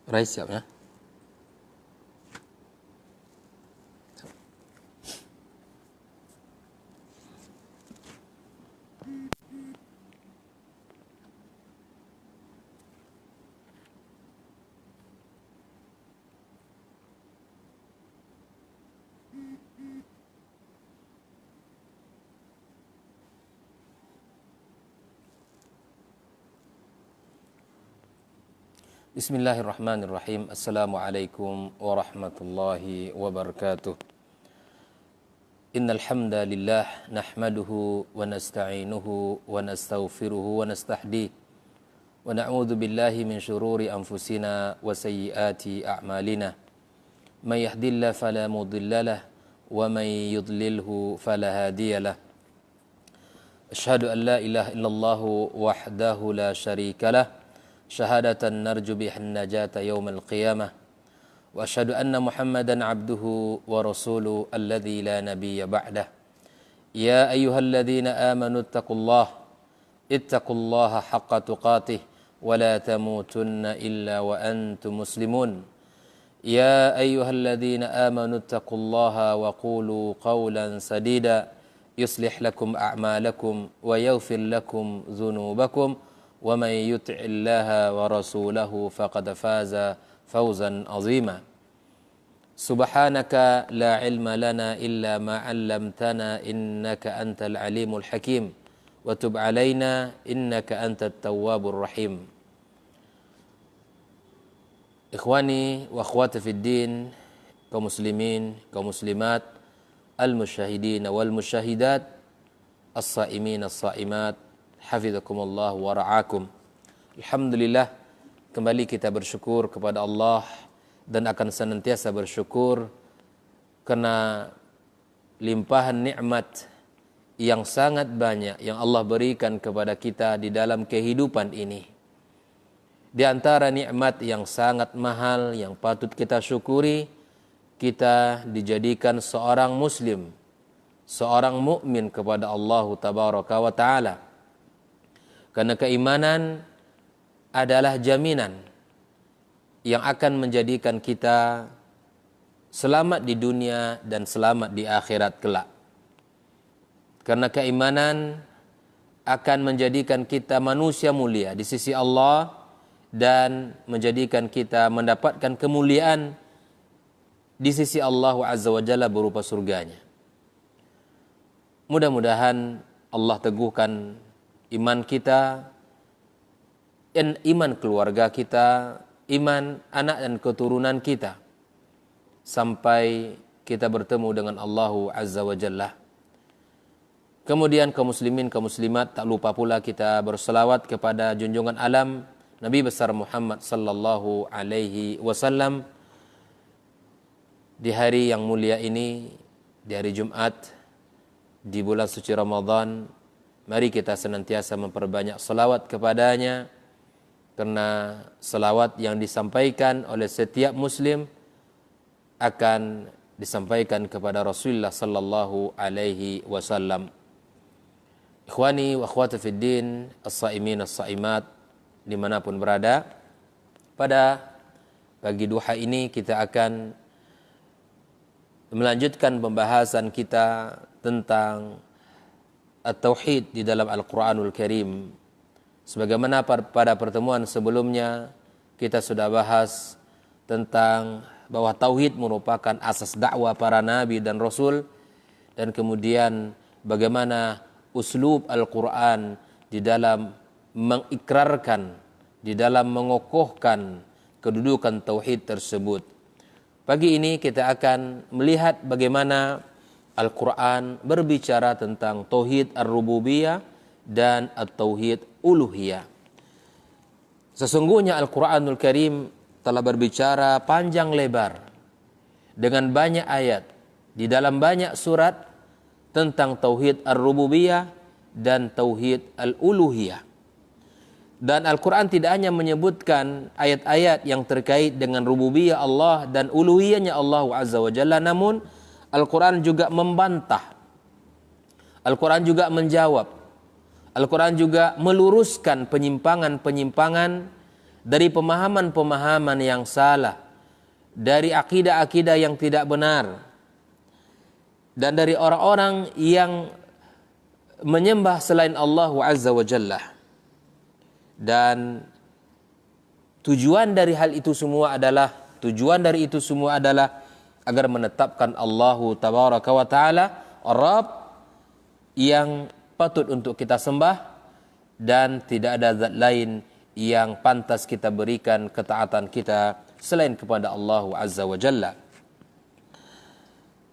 Rais siap ya? Bismillahirrahmanirrahim. Assalamualaikum warahmatullahi wabarakatuh. Innal hamdalillah nahmaduhu wa nasta'inuhu wa nastaghfiruhu wa nastahdiih wa na'udzu billahi min shururi anfusina wa sayyiati a'malina. May yahdihillahu fala mudhillalah wa may yudlilhu fala hadiyalah. Asyhadu an la ilaha illallah wahdahu la syarikalah syahadatan narju bihan najata yaumal qiyamah wa asyhadu anna Muhammadan abduhu wa rasuluhu alladzi la nabiyya ba'dah. Ya ayyuhalladzina amanu ittaqullaha haqqa tuqatih wa la tamutunna illa wa antum muslimun. Ya ayyuhalladzina amanu ittaqullaha wa qulu qawlan sadida yuslih lakum a'malakum wa yaghfir lakum dhunubakum wa may yuti'illaha wa rasulahu faqad faza fawzan azima. Subhanaka la ilma lana illa ma 'allamtana innaka antal alimul hakim wa tub 'alaina innaka antat tawwabur rahim. Ikhwani wa akhwati fid din, kaum muslimin, kaum muslimat, al-musyahidin wal musyahidat, as-saimin as-saimat, hafizakumullah wa ra'akum. Alhamdulillah, kembali kita bersyukur kepada Allah dan akan senantiasa bersyukur karena limpahan nikmat yang sangat banyak yang Allah berikan kepada kita di dalam kehidupan ini. Di antara nikmat yang sangat mahal yang patut kita syukuri, kita dijadikan seorang muslim, seorang mukmin kepada Allah tabaraka wa taala. Karena keimanan adalah jaminan yang akan menjadikan kita selamat di dunia dan selamat di akhirat kelak. Karena keimanan akan menjadikan kita manusia mulia di sisi Allah dan menjadikan kita mendapatkan kemuliaan di sisi Allah Azza wa Jalla berupa surganya. Mudah-mudahan Allah teguhkan iman kita, iman keluarga kita, iman anak dan keturunan kita, sampai kita bertemu dengan Allah Azza wa Jalla. Kemudian kaum muslimin, kaum muslimat, tak lupa pula kita berselawat kepada junjungan alam Nabi besar Muhammad sallallahu alaihi wasallam di hari yang mulia ini, di hari Jumat, di bulan suci Ramadan. Mari kita senantiasa memperbanyak selawat kepadanya, karena selawat yang disampaikan oleh setiap muslim akan disampaikan kepada Rasulullah sallallahu alaihi wasallam. Ikhwani wa akhwati fid din, as-saimin as-saimat, dimanapun berada, pada pagi duha ini kita akan melanjutkan pembahasan kita tentang at-tauhid di dalam Al-Quranul Karim. Sebagaimana pada pertemuan sebelumnya kita sudah bahas tentang bahwa tauhid merupakan asas dakwah para nabi dan rasul, dan kemudian bagaimana uslub Al-Quran di dalam mengikrarkan, di dalam mengokohkan kedudukan tauhid tersebut. Pagi ini kita akan melihat bagaimana Al-Quran berbicara tentang tauhid ar-rububiyah dan at-tauhid uluhiyah. Sesungguhnya Al-Quranul Karim telah berbicara panjang lebar dengan banyak ayat di dalam banyak surat tentang tauhid ar-rububiyah dan tauhid al-uluhiyah. Dan Al-Quran tidak hanya menyebutkan ayat-ayat yang terkait dengan rububiyah Allah dan uluhiyahnya Allah Azza wa Jalla, namun Al-Quran juga membantah, Al-Quran juga menjawab, Al-Quran juga meluruskan penyimpangan-penyimpangan dari pemahaman-pemahaman yang salah, dari akidah-akidah yang tidak benar, dan dari orang-orang yang menyembah selain Allah Azza wa Jalla. Dan tujuan dari itu semua adalah agar menetapkan Allahu Tabaraka wa Ta'ala Rabb yang patut untuk kita sembah, dan tidak ada zat lain yang pantas kita berikan ketaatan kita selain kepada Allah Azza wa Jalla.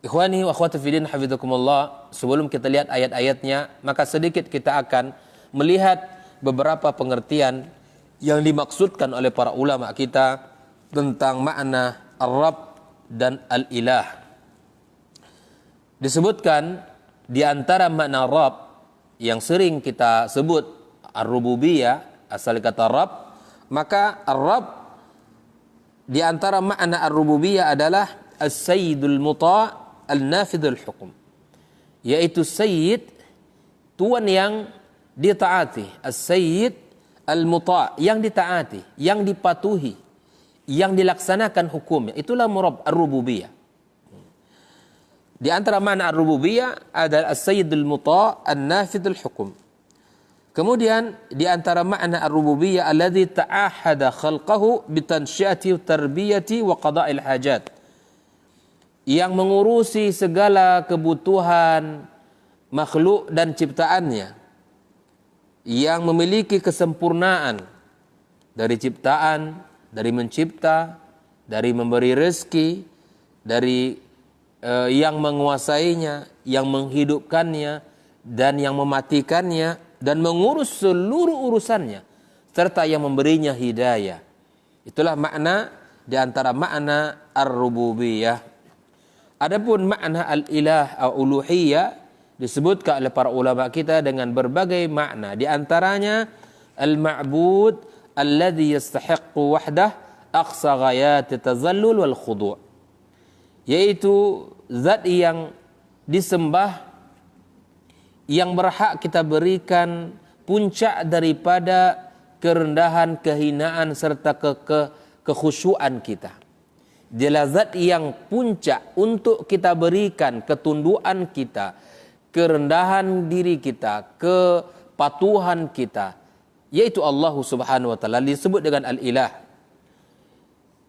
Ikhwani wa akhwati fiddin hafizakumullah, sebelum kita lihat ayat-ayatnya, maka sedikit kita akan melihat beberapa pengertian yang dimaksudkan oleh para ulama kita tentang makna Ar-Rabb dan Al-Ilah. Disebutkan di antara makna Rabb yang sering kita sebut Ar-Rububiyah, asal kata Rabb, maka Ar-Rabb di antara makna Ar-Rububiyah adalah As-Sayyidul Muta' Al-Nafidul Hukum, yaitu Sayyid, tuan yang ditaati, As-Sayyid Al-Muta', yang ditaati, yang dipatuhi, yang dilaksanakan hukumnya. Itulah Ar-Rububiyah. Di antara makna Ar-Rububiyah adalah As-Sayyidul Muta' An-Nafidul Hukum. Kemudian di antara makna Ar-Rububiyah alladzi ta'ahada khalqahu bitansyiati wa tarbiyati wa qada'il hajat, yang mengurusi segala kebutuhan makhluk dan ciptaannya, yang memiliki kesempurnaan dari ciptaan, dari mencipta, dari memberi rezeki, dari yang menguasainya, yang menghidupkannya, dan yang mematikannya, dan mengurus seluruh urusannya, serta yang memberinya hidayah. Itulah makna di antara makna Ar-Rububiyah. Adapun makna Al-Ilah atau Uluhiyah disebutkan oleh para ulama kita dengan berbagai makna. Di antaranya Al-Ma'bud alladhi yastahiqqu wahdah aqsa ghayat tazallul wal khudu', yaitu zat yang disembah, yang berhak kita berikan puncak daripada kerendahan, kehinaan serta kekhusyuan kita. Dialah zat yang puncak untuk kita berikan ketundukan kita, kerendahan diri kita, kepatuhan kita, yaitu Allah Subhanahu wa Ta'ala, disebut dengan Al-Ilah,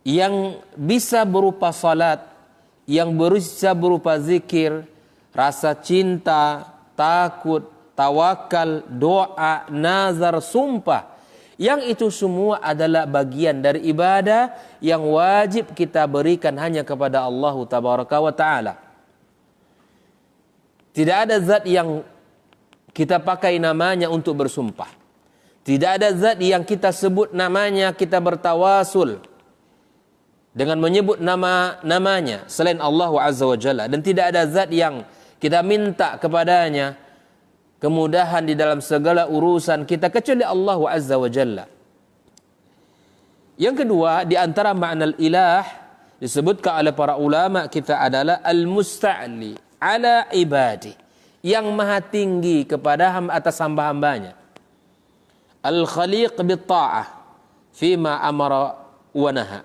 yang bisa berupa salat, yang bisa berupa zikir, rasa cinta, takut, tawakal, doa, nazar, sumpah. Yang itu semua adalah bagian dari ibadah yang wajib kita berikan hanya kepada Allah Tabaraka wa Ta'ala. Tidak ada zat yang kita pakai namanya untuk bersumpah. Tidak ada zat yang kita sebut namanya, kita bertawasul dengan menyebut namanya selain Allah Azza wa Jalla. Dan tidak ada zat yang kita minta kepadanya kemudahan di dalam segala urusan kita kecuali Allah Azza wa Jalla. Yang kedua, di antara makna Al-Ilah disebutkan oleh para ulama kita adalah Al-Musta'li ala ibadi, yang maha tinggi kepada atas hamba-hambanya. Al-Khaliq bit-ta'ah fima amara wa naha,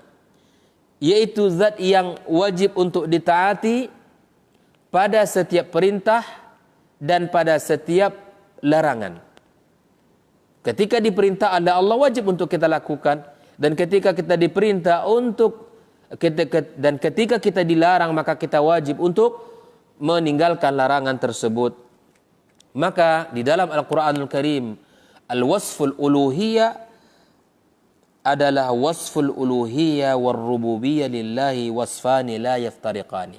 yaitu zat yang wajib untuk ditaati pada setiap perintah dan pada setiap larangan. Ketika diperintah oleh Allah wajib untuk kita lakukan, dan ketika kita diperintah dan ketika kita dilarang maka kita wajib untuk meninggalkan larangan tersebut. Maka di dalam Al-Qur'anul Karim, al-wasful uluhiyah adalah wasful uluhiyah war rububiyah lillahi wasfani la yaftariqani.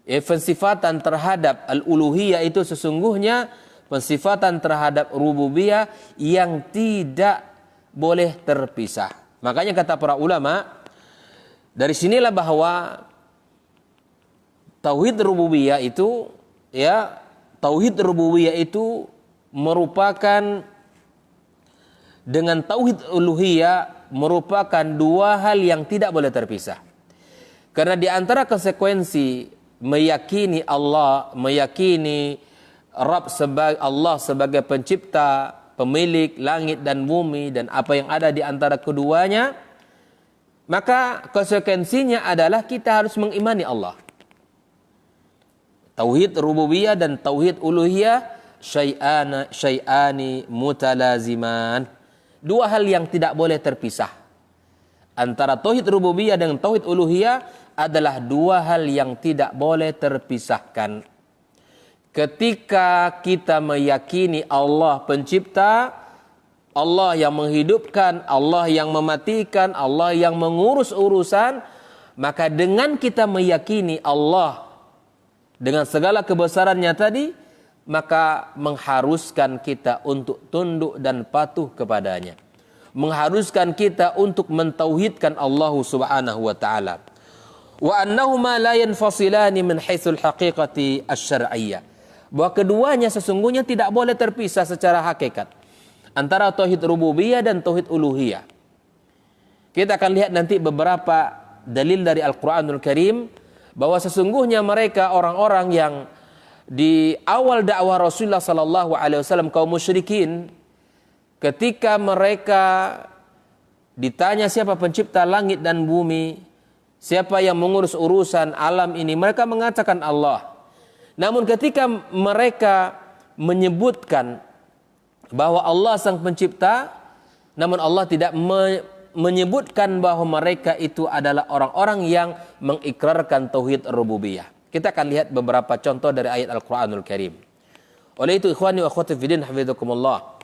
Pensifatan terhadap al-uluhiyah itu sesungguhnya pensifatan terhadap rububiyah yang tidak boleh terpisah. Makanya kata para ulama, dari sinilah bahwa tauhid rububiyah itu merupakan dengan tauhid uluhiyah merupakan dua hal yang tidak boleh terpisah. Karena di antara konsekuensi meyakini Allah, meyakini Allah sebagai pencipta, pemilik langit dan bumi dan apa yang ada di antara keduanya, maka konsekuensinya adalah kita harus mengimani Allah. Tauhid rububiyah dan tauhid uluhiyah syai'ani mutalaziman. Dua hal yang tidak boleh terpisah. Antara tauhid rububiyah dan tauhid uluhiyah adalah dua hal yang tidak boleh terpisahkan. Ketika kita meyakini Allah pencipta, Allah yang menghidupkan, Allah yang mematikan, Allah yang mengurus urusan, maka dengan kita meyakini Allah dengan segala kebesarannya tadi, maka mengharuskan kita untuk tunduk dan patuh kepadanya. Mengharuskan kita untuk mentauhidkan Allah Subhanahu wa taala. Wa annahuma la yanfasilani min haitsul haqiqati asy-syar'iyyah. Bahwa keduanya sesungguhnya tidak boleh terpisah secara hakikat. Antara tauhid rububiyah dan tauhid uluhiyah. Kita akan lihat nanti beberapa dalil dari Al-Quranul Karim bahwa sesungguhnya mereka orang-orang yang di awal dakwah Rasulullah SAW kaum musyrikin, ketika mereka ditanya siapa pencipta langit dan bumi, siapa yang mengurus urusan alam ini, mereka mengatakan Allah. Namun ketika mereka menyebutkan bahwa Allah sang pencipta, namun Allah tidak menyebutkan bahwa mereka itu adalah orang-orang yang mengikrarkan tauhid rububiyah. Kita akan lihat beberapa contoh dari ayat Al-Quranul Karim. Oleh itu ikhwani wa akhwati fiddin hafizakumullah,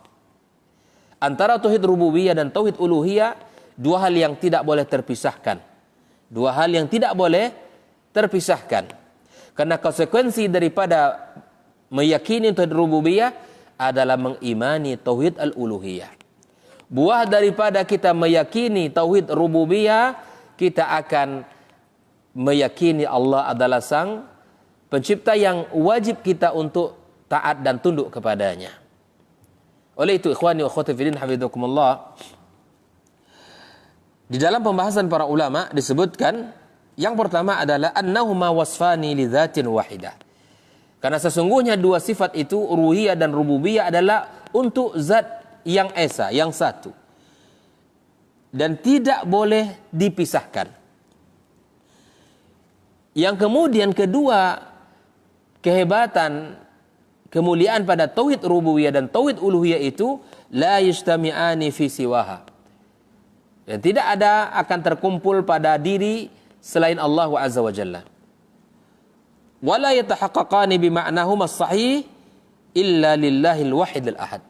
antara tauhid rububiyah dan tauhid uluhiyah dua hal yang tidak boleh terpisahkan. Dua hal yang tidak boleh terpisahkan. Karena konsekuensi daripada meyakini tauhid rububiyah adalah mengimani tauhid al-uluhiyah. Buah daripada kita meyakini tauhid rububiyah, kita akan meyakini Allah adalah sang pencipta yang wajib kita untuk taat dan tunduk kepadanya. Oleh itu ikhwani wa akhwati fiddin hafizakumullah, di dalam pembahasan para ulama disebutkan yang pertama adalah annahuma wasfani li dzatin wahidah. Karena sesungguhnya dua sifat itu, uluhiyah dan rububiyah, adalah untuk zat yang esa, yang satu. Dan tidak boleh dipisahkan. Yang kemudian kedua, kehebatan, kemuliaan pada tauhid rububiyah dan tauhid uluhiyah itu la yajtami'ani fi siwaha. Dan tidak ada akan terkumpul pada diri selain Allah Azza wa Jalla. Wala yatahaqqaqani bima'nahuma as-sahih illa lillahil wahidil ahad.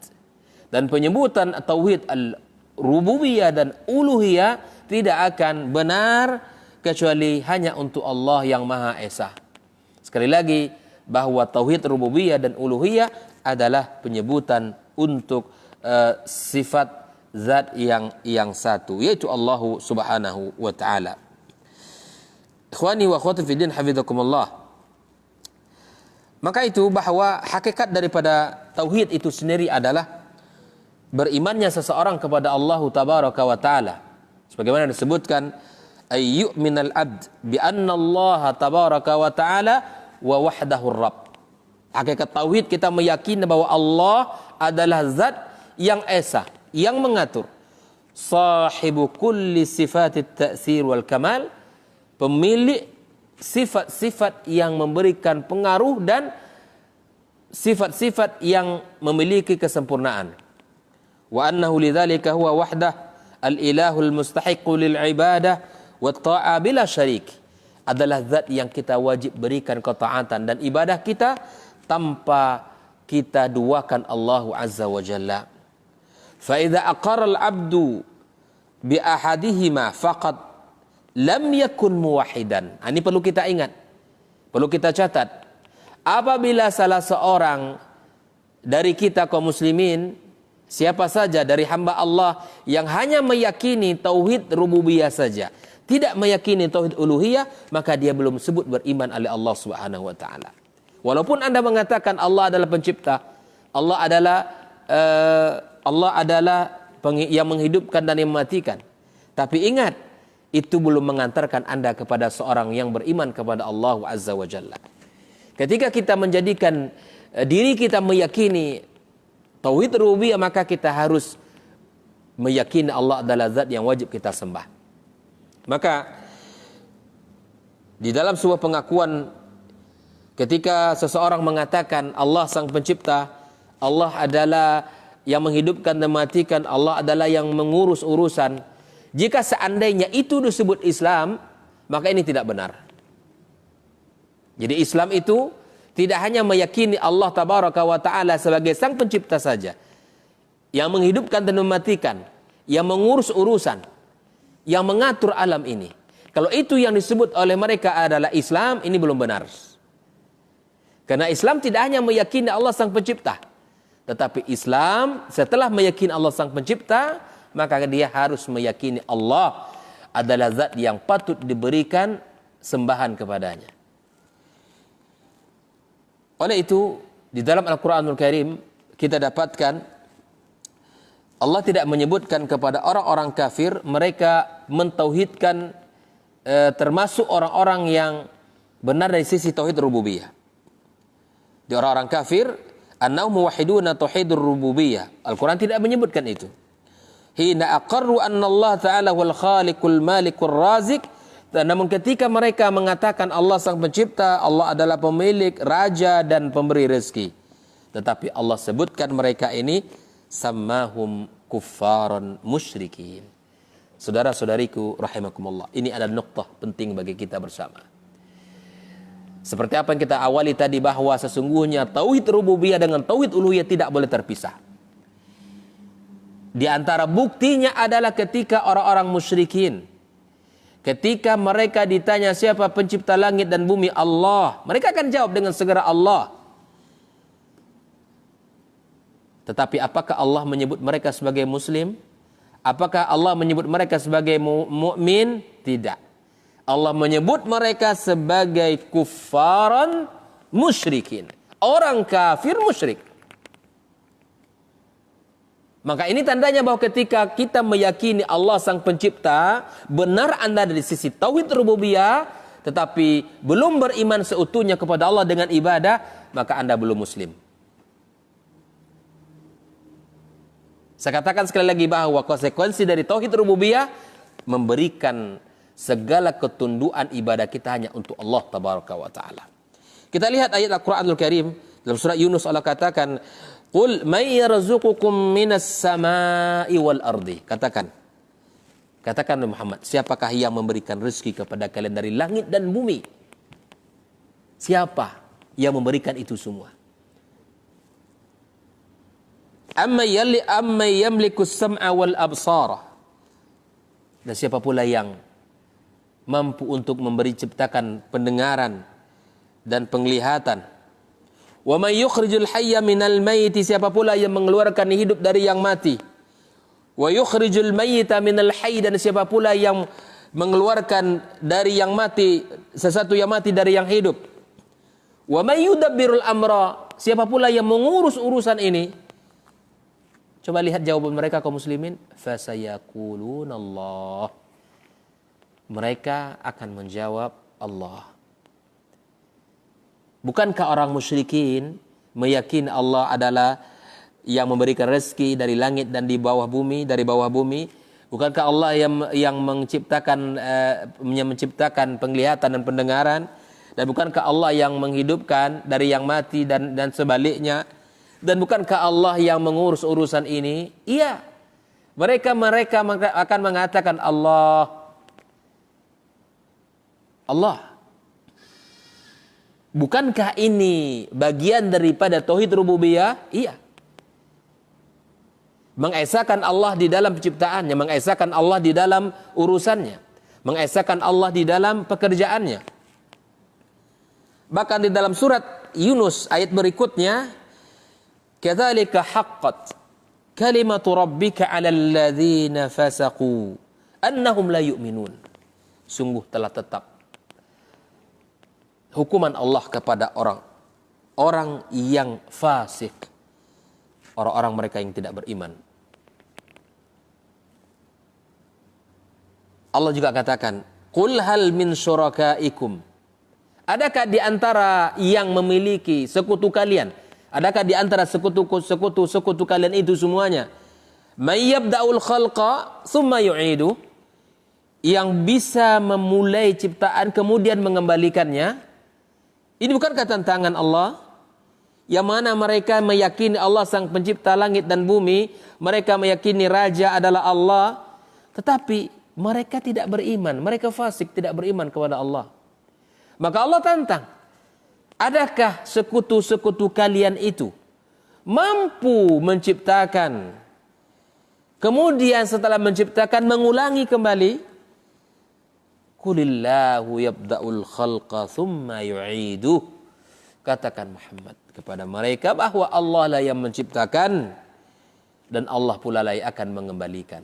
Dan penyebutan tauhid al-rububiyah dan uluhiyah tidak akan benar kecuali hanya untuk Allah yang Maha Esa. Sekali lagi, bahwa tauhid rububiyah dan uluhiyah adalah penyebutan untuk sifat zat yang satu, yaitu Allah Subhanahu wa taala. Ikhwani wa akhwati fiddin hafizakumullah. Maka itu bahwa hakikat daripada tauhid itu sendiri adalah berimannya seseorang kepada Allah tabaraka wa taala. Sebagaimana disebutkan, ayyu'minal abd bi anna Allah tabaraka wa taala wa wahdahu rabb. Hakikat tauhid kita meyakini bahwa Allah adalah zat yang esa, yang mengatur. Sahibu kulli sifatit ta'sir wal kamal, pemilik sifat-sifat yang memberikan pengaruh dan sifat-sifat yang memiliki kesempurnaan. Wa annahu lidzalika huwa wahdah al-ilahul mustahiqu lil ibadah wa ta'a bila syarik. Adalah zat yang kita wajib berikan ketaatan dan ibadah kita tanpa kita duakan Allah Azza wa Jalla. Fa idza aqarra al-'abdu bi ahadihima faqad lam yakun muwahidan. Ini perlu kita ingat, perlu kita catat. Apabila salah seorang dari kita kaum muslimin, siapa saja dari hamba Allah yang hanya meyakini tauhid rububiyah saja, tidak meyakini tauhid uluhiyah, maka dia belum sebut beriman oleh Allah Subhanahu wa taala. Walaupun Anda mengatakan Allah adalah pencipta, Allah adalah yang menghidupkan dan yang mematikan, tapi ingat, itu belum mengantarkan Anda kepada seorang yang beriman kepada Allah Azza wa Jalla. Ketika kita menjadikan diri kita meyakini tauhid rububiyah, maka kita harus meyakini Allah adalah zat yang wajib kita sembah. Maka di dalam sebuah pengakuan, ketika seseorang mengatakan Allah sang pencipta, Allah adalah yang menghidupkan dan mematikan, Allah adalah yang mengurus urusan, jika seandainya itu disebut Islam, maka ini tidak benar. Jadi Islam itu tidak hanya meyakini Allah tabaraka wa ta'ala sebagai sang pencipta saja, yang menghidupkan dan mematikan, yang mengurus urusan, yang mengatur alam ini. Kalau itu yang disebut oleh mereka adalah Islam, ini belum benar. Karena Islam tidak hanya meyakini Allah sang pencipta, tetapi Islam setelah meyakini Allah sang pencipta, maka dia harus meyakini Allah adalah zat yang patut diberikan sembahan kepadanya. Oleh itu, di dalam Al-Quranul Karim kita dapatkan Allah tidak menyebutkan kepada orang-orang kafir mereka mentauhidkan termasuk orang-orang yang benar dari sisi tauhid rububiyah. Di orang-orang kafir, annahum muwahhiduna tauhidur rububiyah. Al-Quran tidak menyebutkan itu. Hina aqarru anna Allah Ta'ala wal khaliqul malikul razik. Namun ketika mereka mengatakan Allah sang pencipta, Allah adalah pemilik, raja dan pemberi rezeki, tetapi Allah sebutkan mereka ini sammahum kuffaran musyrikin. Saudara-saudariku rahimakumullah, ini adalah nuqtah penting bagi kita bersama. Seperti apa yang kita awali tadi, bahwa sesungguhnya tauhid rububiyah dengan tauhid uluhiyah tidak boleh terpisah. Di antara buktinya adalah ketika orang-orang musyrikin, ketika mereka ditanya siapa pencipta langit dan bumi, Allah, mereka akan jawab dengan segera Allah. Tetapi apakah Allah menyebut mereka sebagai muslim? Apakah Allah menyebut mereka sebagai mukmin? Tidak. Allah menyebut mereka sebagai kuffaran musyrikin, orang kafir musyrik. Maka ini tandanya bahwa ketika kita meyakini Allah sang pencipta, benar Anda dari sisi tauhid rububiyah, tetapi belum beriman seutuhnya kepada Allah dengan ibadah, maka Anda belum muslim. Saya katakan sekali lagi bahwa konsekuensi dari tauhid rububiyah memberikan segala ketunduan ibadah kita hanya untuk Allah tabaraka wa ta'ala. Kita lihat ayat Al-Quranul Karim dalam surah Yunus. Allah katakan, Qul may yarzuqukum minas sama'i wal ardi. Katakan Muhammad, siapakah yang memberikan rezeki kepada kalian dari langit dan bumi? Siapa yang memberikan itu semua? Amma yamliku sam'a wal absara. Dan siapa pula yang mampu untuk memberi ciptakan pendengaran dan penglihatan? Wa may yukhrijul hayya minal mayyiti, siapa pula yang mengeluarkan hidup dari yang mati? Wa yukhrijul mayyita minal hayy, dan siapa pula yang mengeluarkan dari yang mati sesuatu yang mati dari yang hidup? Wa may yudabbirul amra, siapa pula yang mengurus urusan ini? Coba lihat jawaban mereka kaum muslimin, fasayaqulunallah. Mereka akan menjawab Allah. Bukankah orang musyrikin meyakini Allah adalah yang memberikan rezeki dari langit dan di bawah bumi, dari bawah bumi? Bukankah Allah yang menciptakan penglihatan dan pendengaran? Dan bukankah Allah yang menghidupkan dari yang mati dan sebaliknya? Dan bukankah Allah yang mengurus urusan ini? Iya. Mereka akan mengatakan Allah. Bukankah ini bagian daripada tauhid rububiyah? Iya. Mengesahkan Allah di dalam penciptaannya, mengesahkan Allah di dalam urusannya, mengesahkan Allah di dalam pekerjaannya. Bahkan di dalam surat Yunus ayat berikutnya, kadzalika haqqat kalimatu rabbika 'alal ladzina fasaqu annahum la yu'minun. Sungguh telah tetap hukuman Allah kepada orang yang fasik, orang-orang mereka yang tidak beriman. Allah juga katakan, qul hal min syurakaikum, adakah di antara yang memiliki sekutu kalian, Adakah di antara sekutu kalian itu semuanya may yabda'ul khalqa tsumma yu'idu, yang bisa memulai ciptaan kemudian mengembalikannya? Ini bukankah tantangan Allah? Yang mana mereka meyakini Allah sang pencipta langit dan bumi, mereka meyakini raja adalah Allah, tetapi mereka tidak beriman, mereka fasik, tidak beriman kepada Allah. Maka Allah tantang, adakah sekutu-sekutu kalian itu mampu menciptakan, kemudian setelah menciptakan mengulangi kembali? Qulillahu yabda'ul khalqa thumma yu'iduh. Katakan Muhammad kepada mereka bahwa Allah lah yang menciptakan dan Allah pula lah yang akan mengembalikan.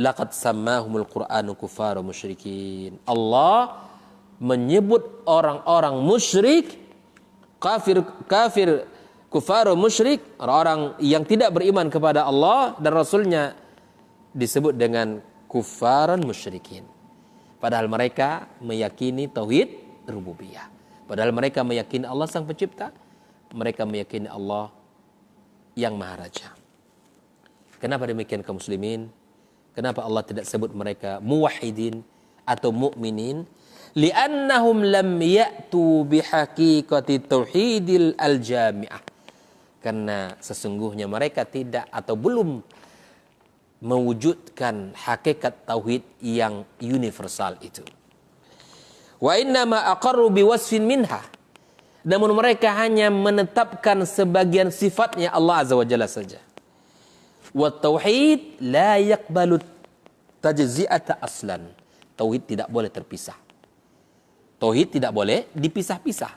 Laqad sammahumul Qur'anu kuffara musyrikin. Allah menyebut orang-orang musyrik, kafir, kufar musyrik, orang-orang yang tidak beriman kepada Allah dan Rasulnya, disebut dengan kufaran musyrikin. Padahal mereka meyakini tauhid rububiyah. Padahal mereka meyakini Allah sang pencipta, mereka meyakini Allah yang maha raja. Kenapa demikian kaum muslimin? Kenapa Allah tidak sebut mereka muwahhidin atau mukminin? Li'annahum lam ya'tu bihaqiqati tauhidil al-jami'ah. Karena sesungguhnya mereka tidak atau belum mewujudkan hakikat tauhid yang universal itu. Wa innama aqarru biwasfin minha. Namun mereka hanya menetapkan sebagian sifatnya Allah Azza wa Jalla saja. Wa tauhid la yaqbalu tajzi'ata aslan. Tauhid tidak boleh terpisah. Tauhid tidak boleh dipisah-pisah.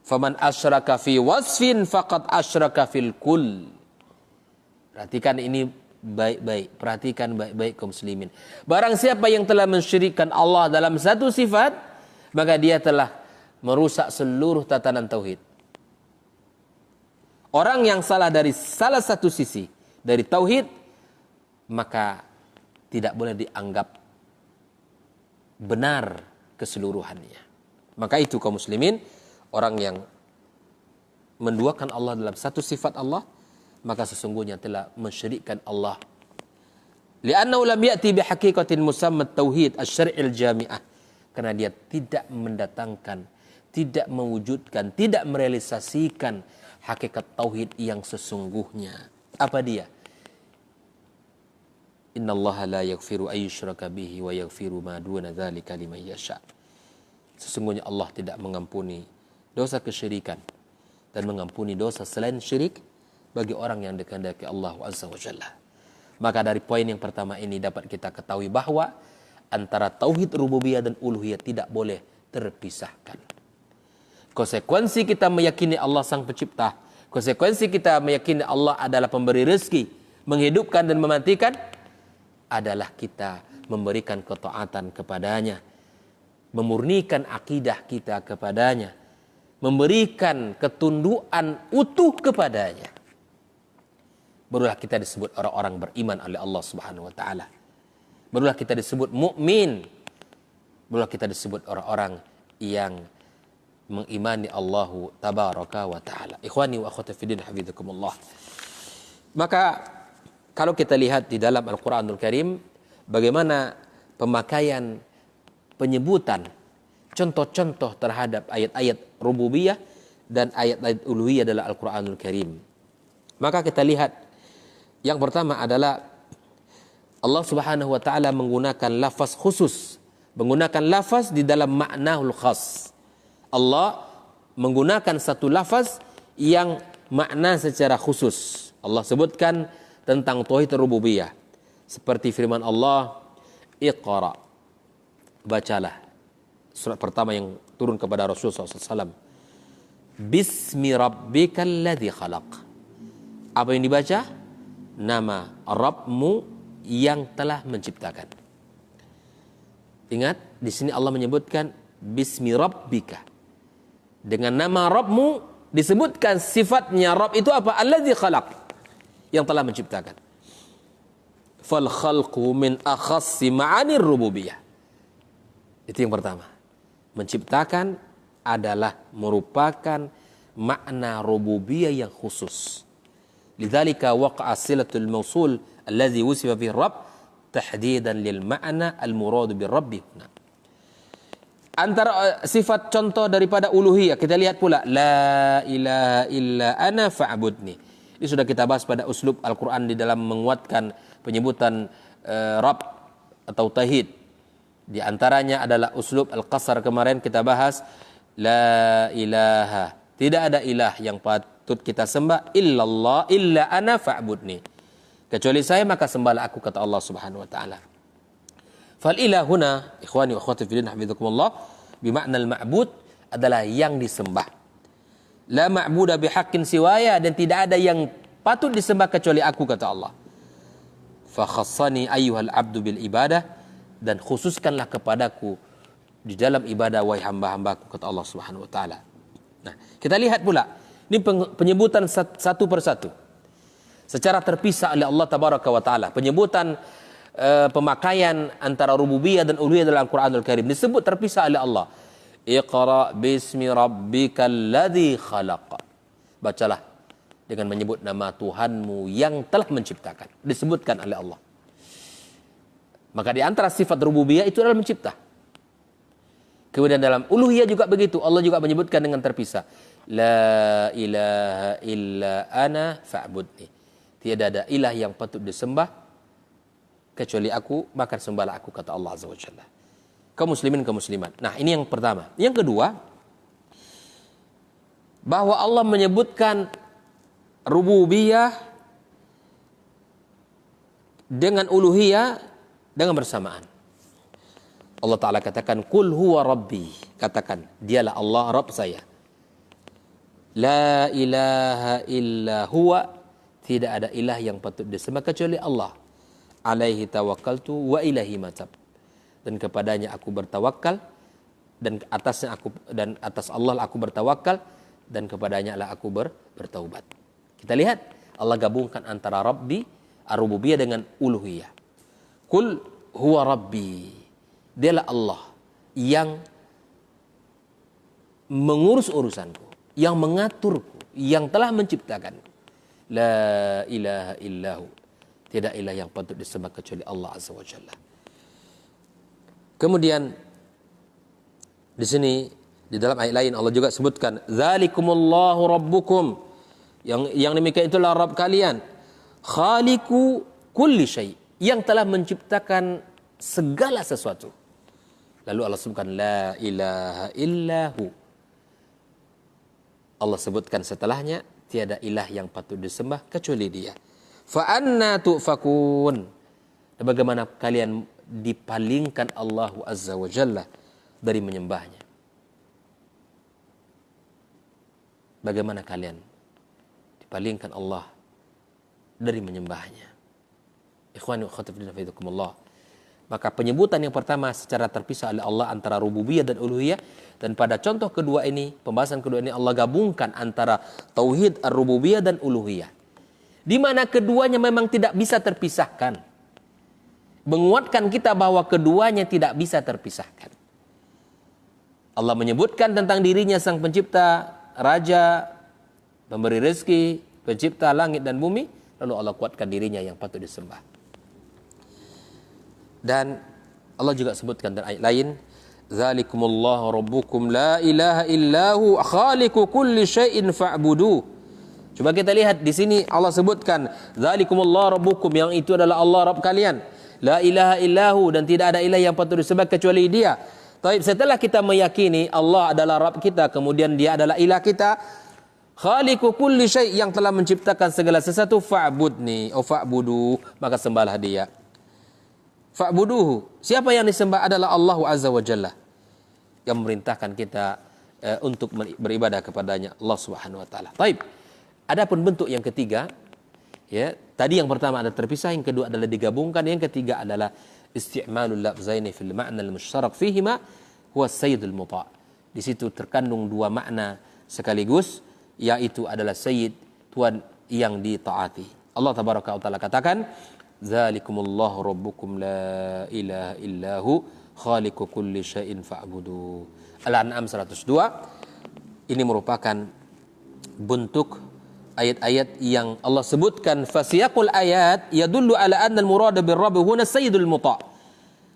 Faman asyraka fi wasfin faqad asyraka fil kull. Perhatikan ini baik-baik, perhatikan baik-baik kaum muslimin. Barang siapa yang telah mensyirikkan Allah dalam satu sifat, maka dia telah merusak seluruh tatanan tauhid. Orang yang salah dari salah satu sisi dari tauhid, maka tidak boleh dianggap benar keseluruhannya. Maka itu kaum muslimin, orang yang menduakan Allah dalam satu sifat Allah, maka sesungguhnya telah mensyirikkan Allah. Li'annahu lam ya'ti bihaqiqatin musamma tauhid asy-syar'il jami'ah. Karena dia tidak mendatangkan, tidak mewujudkan, tidak merealisasikan hakikat tauhid yang sesungguhnya. Apa dia? Innallaha la yaghfiru ay yushraka bihi wa yaghfiru ma duna dzalika liman yasha. Sesungguhnya Allah tidak mengampuni dosa kesyirikan dan mengampuni dosa selain syirik bagi orang yang dikehendaki Allah Azza wa Jalla. Maka dari poin yang pertama ini dapat kita ketahui bahwa antara tauhid rububiyah dan uluhiyah tidak boleh terpisahkan. Konsekuensi kita meyakini Allah sang pencipta, konsekuensi kita meyakini Allah adalah pemberi rezeki, menghidupkan dan mematikan, adalah kita memberikan ketaatan kepadanya, memurnikan akidah kita kepadanya, memberikan ketundukan utuh kepadanya. Barulah kita disebut orang-orang beriman oleh Allah Subhanahu wa taala. Barulah kita disebut mukmin. Barulah kita disebut orang-orang yang mengimani Allah tabaraka wa taala. Ikhwani wa akhwati fiddin hafizakumullah. Maka kalau kita lihat di dalam Al-Qur'anul Karim bagaimana pemakaian penyebutan contoh-contoh terhadap ayat-ayat rububiyah dan ayat-ayat uluhiyah dalam Al-Qur'anul Karim. Maka kita lihat yang pertama adalah Allah Subhanahu wa taala menggunakan lafaz khusus, menggunakan lafaz di dalam maknahul khas. Allah menggunakan satu lafaz yang makna secara khusus. Allah sebutkan tentang tauhid rububiyah seperti firman Allah, Iqra, bacalah. Surat pertama yang turun kepada Rasulullah SAW. Bismi rabbikal ladzi khalaq. Apa yang dibaca? Nama Rabbmu yang telah menciptakan. Ingat, di sini Allah menyebutkan Bismi rabbika. Dengan nama Rabbmu disebutkan sifatnya Rabb itu apa? Alladzi khalaq, yang telah menciptakan. Fal khalqu min akhassi ma'anir rububiyah. Itu yang pertama. Menciptakan adalah merupakan makna rububiyah yang khusus. Lidzalika waqa'a silatul mausul alladhi wusifa bihi rabb tahdidan lil ma'na al murad bir rabbi. Antara sifat contoh daripada uluhiyah kita lihat pula la ilaha illa ana fa'budni. Ini sudah kita bahas pada uslub Al-Qur'an di dalam menguatkan penyebutan Rabb atau tauhid. Di antaranya adalah uslub Al-Qasar kemarin kita bahas la ilaha, tidak ada ilah yang patut kita sembah illallah illa ana fa'budni. Kecuali saya maka sembahlah aku, kata Allah Subhanahu wa taala. Fal ilahuna ikhwani wa akhwati fillah hafizakumullah bimakna al-ma'bud adalah yang disembah. La ma'buda bihaqqin siwaya, dan tidak ada yang patut disembah kecuali aku, kata Allah. Fa khassani ayyuhal abdu bil ibadah, dan khususkanlah kepadaku di dalam ibadah wahai hamba-hambaku, kata Allah Subhanahu wa taala. Nah, kita lihat pula ini penyebutan satu persatu secara terpisah oleh Allah tabaraka wa taala. Penyebutan pemakaian antara rububiyah dan uluhiyah dalam Al-Qur'anul Karim disebut terpisah oleh Allah. Iqra bismi rabbikal ladzi khalaq. Bacalah dengan menyebut nama Tuhanmu yang telah menciptakan. Disebutkan oleh Allah. Maka di antara sifat rububiyah itu adalah mencipta. Kemudian dalam uluhiyah juga begitu. Allah juga menyebutkan dengan terpisah. La ilaha illa ana fa'budni. Tiada ada ilah yang patut disembah kecuali aku, maka sembahlah aku, kata Allah Azza wa Jalla. Kaum muslimin, kaum muslimat. Nah, ini yang pertama. Yang kedua, bahwa Allah menyebutkan rububiyah dengan uluhiyah dengan bersamaan. Allah Ta'ala katakan, Qul huwa rabbi. Katakan, dialah Allah, Rabb saya. La ilaha illa huwa. Tidak ada ilah yang patut disembah kecuali Allah. Alaihi tawakkaltu wa ilahi matab. Dan kepadanya aku bertawakal, dan atas Allah aku bertawakal, dan kepadanya lah aku bertaubat. Kita lihat Allah gabungkan antara Rabbi, ar-rububiyah dengan uluhiyah. Qul huwa rabbi. Dialah Allah yang mengurus urusanku, yang mengaturku, yang telah menciptakanku. La ilaha illahu. Tidak ilah yang patut disembah kecuali Allah Azza wa Jalla. Kemudian di sini di dalam ayat lain Allah juga sebutkan zalikumullahu rabbukum. Yang demikian itulah Rabb kalian. Khaliqu kulli syai', yang telah menciptakan segala sesuatu. Lalu Allah sebutkan la ilaha illahu. Allah sebutkan setelahnya tiada ilah yang patut disembah kecuali Dia. Fa anna tu'fakun. Dan bagaimana kalian dipalingkan Allah Azza wa Jalla dari menyembahnya? Bagaimana kalian dipalingkan Allah dari menyembahnya? Ikhwani wa akhwati fillah. Maka penyebutan yang pertama secara terpisah oleh Allah antara rububiyah dan uluhiyah, dan pada contoh kedua ini, pembahasan kedua ini Allah gabungkan antara tauhid ar-rububiyah dan uluhiyah, di mana keduanya memang tidak bisa terpisahkan. Menguatkan kita bahwa keduanya tidak bisa terpisahkan. Allah menyebutkan tentang dirinya sang pencipta, raja, pemberi rezeki, pencipta langit dan bumi, lalu Allah kuatkan dirinya yang patut disembah. Dan Allah juga sebutkan dalam ayat lain, zalikumullahu rabbukum la ilaha illahu khaliqu kulli syai'in fa'budu. Coba kita lihat di sini Allah sebutkan zalikumullahu rabbukum, yang itu adalah Allah Rabb kalian. La ilaha illahu, dan tidak ada ilah yang patut disembah kecuali Dia. Taib, setelah kita meyakini Allah adalah Rabb kita, kemudian Dia adalah ilah kita, khaliqu kulli syai', yang telah menciptakan segala sesuatu, fa'budni atau fa'budu, maka sembahlah Dia. Fa'buduhu, siapa yang disembah adalah Allah Azza wa Jalla, yang memerintahkan kita untuk beribadah kepadanya, Allah Subhanahu wa taala. Taib. Adapun bentuk yang ketiga, ya, tadi yang pertama ada terpisah, yang kedua adalah digabungkan, yang ketiga adalah isti'malul lafzaini fil ma'na al-mushtarak fihima huwa sayyidul muta'. Di situ terkandung dua makna sekaligus, yaitu adalah sayyid, tuan yang ditaati. Allah tabaraka wa taala katakan, zalikumullahu rabbukum la ilaha illahu khaliqu kulli syai'in fa'budu. Al-An'am 102. Ini merupakan bentuk ayat-ayat yang Allah sebutkan, fasiyaqul ayat yadullu ala anna al-murada bir-rabb huna sayyidul muta'.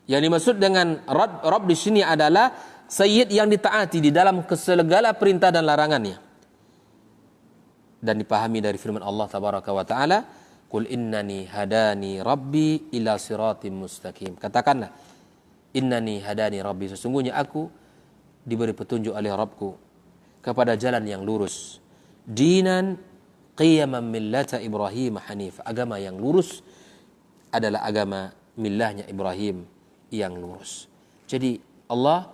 Yang dimaksud dengan Rabb di sini adalah sayyid yang ditaati di dalam segala perintah dan larangannya. Dan dipahami dari firman Allah tabaraka wa taala, qul innani hadani rabbi ila siratim mustaqim. Katakanlah, innani hadani rabbi, sesungguhnya aku diberi petunjuk oleh Rabbku kepada jalan yang lurus. Dinan qiyaman millata Ibrahim hanif, agama yang lurus adalah agama millahnya Ibrahim yang lurus. Jadi Allah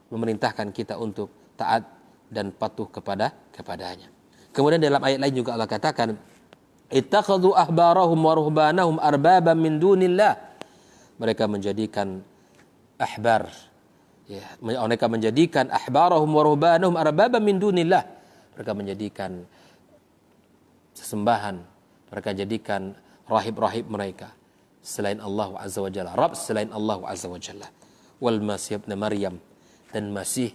memerintahkan kita untuk taat dan patuh kepadanya. Kemudian dalam ayat lain juga Allah katakan, ittakhadhu ahbarahum wa ruhbanahum arbaban min dunillah. Mereka menjadikan ahbar, mereka menjadikan ahbarahum wa ruhbanahum arbaban min dunillah. Mereka menjadikan sesembahan, mereka jadikan rahib-rahib mereka selain Allah Azza wa Jalla, Rabb selain Allah Azza wa Jalla. Wal Masih ibn Maryam, dan Masih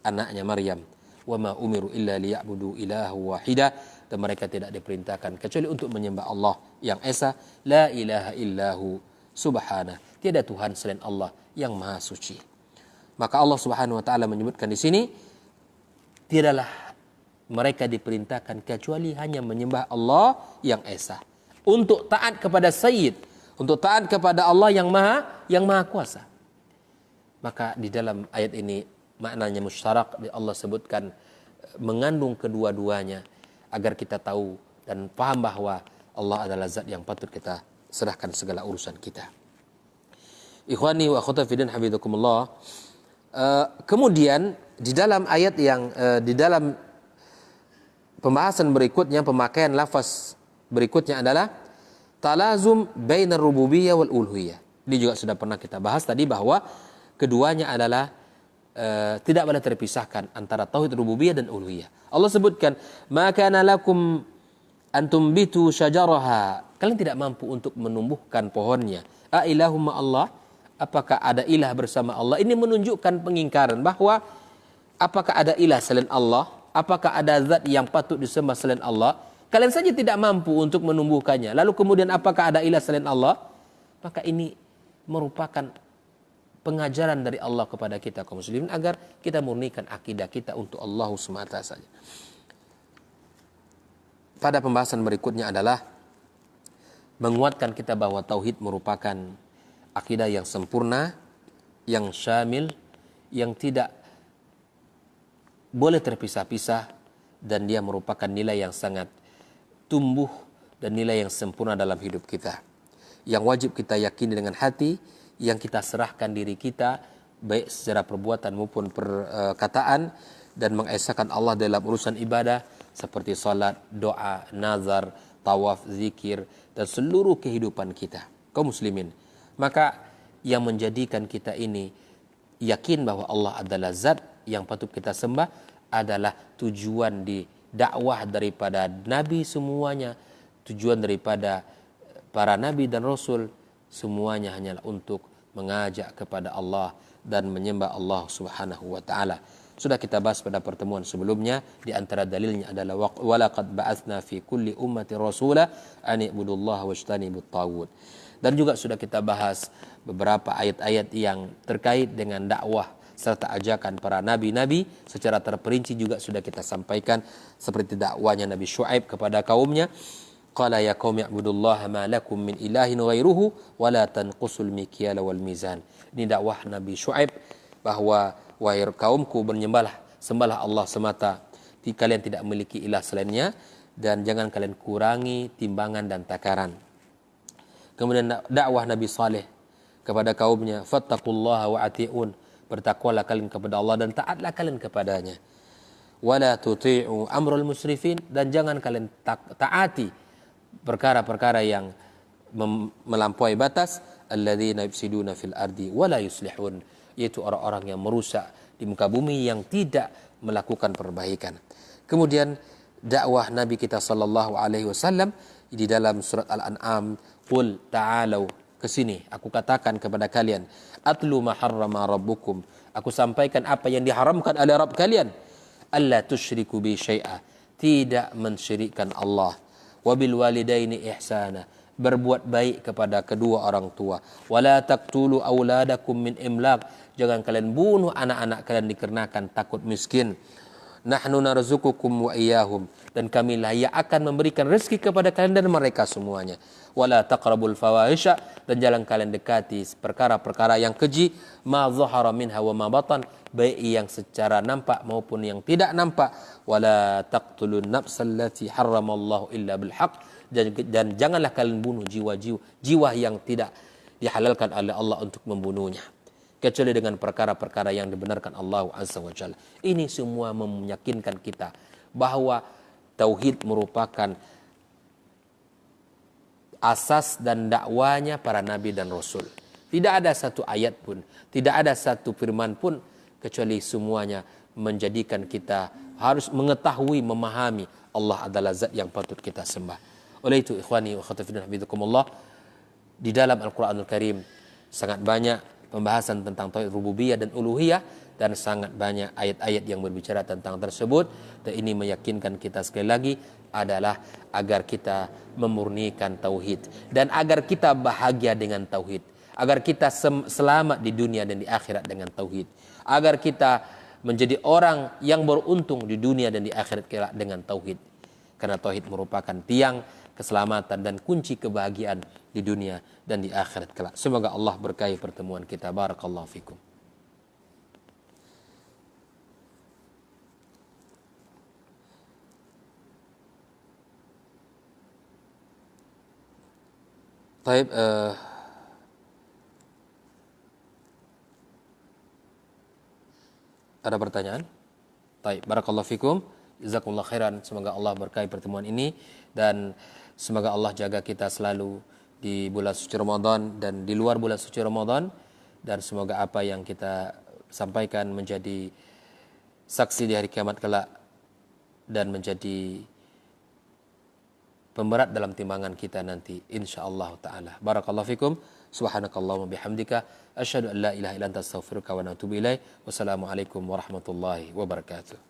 anaknya Maryam. Wa ma umiru illa liya'budu ilahu wahida, dan mereka tidak diperintahkan kecuali untuk menyembah Allah yang esa, la ilaha illahu subhana, tiada Tuhan selain Allah yang maha suci. Maka Allah Subhanahu wa taala menyebutkan di sini, tidaklah mereka diperintahkan kecuali hanya menyembah Allah yang esa, untuk taat kepada Sayyid, untuk taat kepada Allah yang maha kuasa. Maka di dalam ayat ini maknanya musyarak, Allah sebutkan mengandung kedua-duanya agar kita tahu dan paham bahwa Allah adalah zat yang patut kita serahkan segala urusan kita. Ikhwani wa akhwati fiddin hafizakumullah. Kemudian di dalam ayat yang di dalam pembahasan berikutnya, pemakaian lafaz berikutnya adalah talazum bainar rububiyyah wal uluhiyah. Ini juga sudah pernah kita bahas tadi bahwa keduanya adalah tidak boleh terpisahkan antara tauhid rububiyah dan uluhiyah. Allah sebutkan, "Ma kana lakum an tumbitu syajaraha." Kalian tidak mampu untuk menumbuhkan pohonnya. A ilahum ma Allah? Apakah ada ilah bersama Allah? Ini menunjukkan pengingkaran bahwa apakah ada ilah selain Allah? Apakah ada zat yang patut disembah selain Allah? Kalian saja tidak mampu untuk menumbuhkannya. Lalu kemudian apakah ada ilah selain Allah? Maka ini merupakan pengajaran dari Allah kepada kita kaum muslimin agar kita murnikan akidah kita untuk Allah semata saja. Pada pembahasan berikutnya adalah menguatkan kita bahwa tauhid merupakan akidah yang sempurna, yang syamil, yang tidak boleh terpisah-pisah, dan dia merupakan nilai yang sangat tumbuh dan nilai yang sempurna dalam hidup kita, yang wajib kita yakini dengan hati, yang kita serahkan diri kita baik secara perbuatan maupun perkataan, dan mengesahkan Allah dalam urusan ibadah seperti salat, doa, nazar, tawaf, zikir, dan seluruh kehidupan kita kaum muslimin. Maka yang menjadikan kita ini yakin bahwa Allah adalah zat yang patut kita sembah adalah tujuan di dakwah daripada nabi semuanya, tujuan daripada para nabi dan rasul semuanya hanyalah untuk mengajak kepada Allah dan menyembah Allah Subhanahu wa taala. Sudah kita bahas pada pertemuan sebelumnya, di antara dalilnya adalah walaqad ba'atsna fi kulli ummati rasula an ibudullaha wajtanibut taghut. Dan juga sudah kita bahas beberapa ayat-ayat yang terkait dengan dakwah serta ajakan para nabi-nabi secara terperinci juga sudah kita sampaikan, seperti dakwanya Nabi Syuaib kepada kaumnya, qala ya qaumi ibudullaha ma lakum min ilahin ghairuhu wa la tanqusul mikyala wal mizan. Ini dakwah Nabi Syuaib bahwa wahai kaumku, sembahlah Allah semata, kalian tidak memiliki ilah selainnya, dan jangan kalian kurangi timbangan dan takaran. Kemudian dakwah Nabi Saleh kepada kaumnya, fattaqullaha wa ati'un, bertakwalah kalian kepada Allah dan taatlah kalian kepadanya. Wala tuti'u amrul musrifin, dan jangan kalian taati perkara-perkara yang melampaui batas, alladzina yufsiduna fil ardi wala yuslihun, yaitu orang-orang yang merusak di muka bumi yang tidak melakukan perbaikan. Kemudian dakwah Nabi kita sallallahu alaihi wasallam di dalam surat Al-An'am, qul ta'alu, kesini aku katakan kepada kalian, atlu ma harrama rabbukum, aku sampaikan apa yang diharamkan oleh Rabb kalian, alla tusyriku bi syai'a, tidak mensyirikkan Allah, wabil walidaini ihsana, berbuat baik kepada kedua orang tua, wala taqtulu auladakum min imlaq, jangan kalian bunuh anak-anak kalian dikarenakan takut miskin, nahnu narzuqukum wa iyyahum, dan kamilah yang akan memberikan rezeki kepada kalian dan mereka semuanya, wala taqrabul fawahisha, dan jangan kalian dekati perkara-perkara yang keji, ma zahara minha wa ma batan, baik yang secara nampak maupun yang tidak nampak, wala taqtulun nafsal lati harramallahu illa bil haqq, dan janganlah kalian bunuh jiwa yang tidak dihalalkan oleh Allah untuk membunuhnya kecuali dengan perkara-perkara yang dibenarkan Allah Azza wa Jalla. Ini semua meyakinkan kita bahwa tauhid merupakan asas dan dakwanya para nabi dan rasul. Tidak ada satu ayat pun, tidak ada satu firman pun kecuali semuanya menjadikan kita harus mengetahui, memahami Allah adalah zat yang patut kita sembah. Oleh itu ikhwani wa akhwati fillah hafizakumullah, di dalam Al-Qur'anul Karim sangat banyak pembahasan tentang tauhid rububiyah dan uluhiyah, dan sangat banyak ayat-ayat yang berbicara tentang tersebut, dan ini meyakinkan kita sekali lagi adalah agar kita memurnikan tauhid dan agar kita bahagia dengan tauhid, agar kita selamat di dunia dan di akhirat dengan tauhid, agar kita menjadi orang yang beruntung di dunia dan di akhirat kelak dengan tauhid, karena tauhid merupakan tiang keselamatan dan kunci kebahagiaan di dunia dan di akhirat kelak. Semoga Allah berkahi pertemuan kita. Barakallahu fikum. Baik, ada pertanyaan? Baik, barakallahu fikum. Jazakumullah khairan. Semoga Allah berkahi pertemuan ini dan semoga Allah jaga kita selalu di bulan suci Ramadan dan di luar bulan suci Ramadan, dan semoga apa yang kita sampaikan menjadi saksi di hari kiamat kelak dan menjadi pemberat dalam timbangan kita nanti insyaallah taala. Barakallahu fikum. Subhanakallahumma bihamdika asyhadu an la ilaha illa anta astaghfiruka wa atubu ilaik. Wassalamualaikum warahmatullahi wabarakatuh.